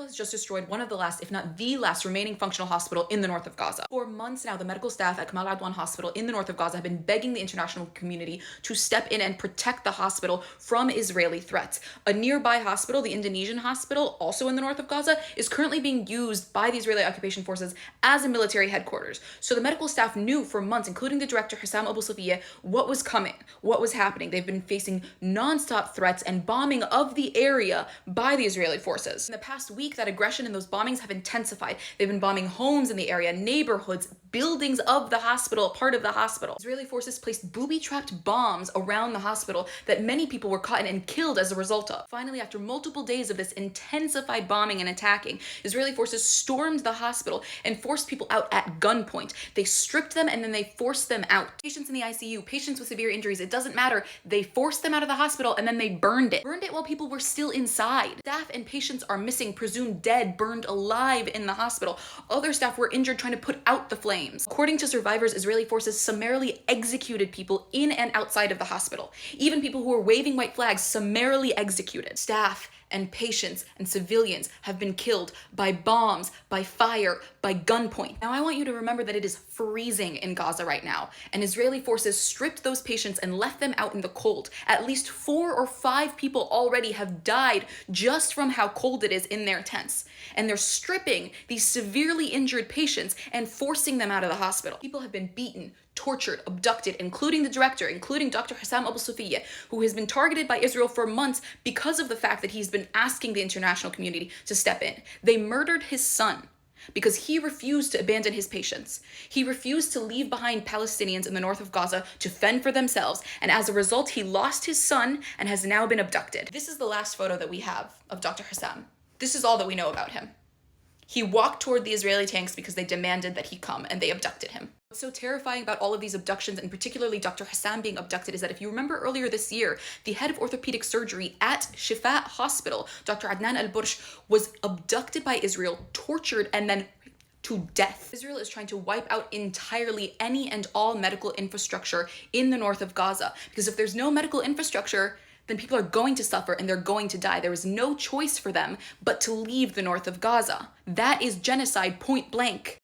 Israel has just destroyed one of the last, if not the last, remaining functional hospital in the north of Gaza. For months now, the medical staff at Kamal Adwan Hospital in the north of Gaza have been begging the international community to step in and protect the hospital from Israeli threats. A nearby hospital, the Indonesian hospital, also in the north of Gaza, is currently being used by the Israeli occupation forces as a military headquarters. So the medical staff knew for months, including the director Hussam Abu Safiyeh, what was coming, what was happening. They've been facing non-stop threats and bombing of the area by the Israeli forces. In the past week, that aggression and those bombings have intensified. They've been bombing homes in the area, neighborhoods, buildings of the hospital, part of the hospital. Israeli forces placed booby-trapped bombs around the hospital that many people were caught in and killed as a result of. Finally, after multiple days of this intensified bombing and attacking, Israeli forces stormed the hospital and forced people out at gunpoint. They stripped them and then they forced them out. Patients in the ICU, patients with severe injuries, it doesn't matter. They forced them out of the hospital and then they burned it. Burned it while people were still inside. Staff and patients are missing, presumed dead, burned alive in the hospital. Other staff were injured trying to put out the flames. According to survivors, Israeli forces summarily executed people in and outside of the hospital. Even people who were waving white flags summarily executed. Staff and patients and civilians have been killed by bombs, by fire, by gunpoint. Now, I want you to remember that it is freezing in Gaza right now, and Israeli forces stripped those patients and left them out in the cold. At least 4 or 5 people already have died just from how cold it is in their tents. And they're stripping these severely injured patients and forcing them out of the hospital. People have been beaten, tortured, abducted, including the director, including Dr. Hussam Abu Safiyeh, who has been targeted by Israel for months because of the fact that he's been asking the international community to step in. They murdered his son because he refused to abandon his patients. He refused to leave behind Palestinians in the north of Gaza to fend for themselves, and as a result, he lost his son and has now been abducted. This is the last photo that we have of Dr. Hussam. This is all that we know about him. He walked toward the Israeli tanks because they demanded that he come, and they abducted him. What's so terrifying about all of these abductions, and particularly Dr. Hussam being abducted, is that if you remember earlier this year, the head of orthopedic surgery at Shifa Hospital, Dr. Adnan Al-Bursh, was abducted by Israel, tortured, and then to death. Israel is trying to wipe out entirely any and all medical infrastructure in the north of Gaza, because if there's no medical infrastructure, then people are going to suffer and they're going to die. There is no choice for them but to leave the north of Gaza. That is genocide, point blank.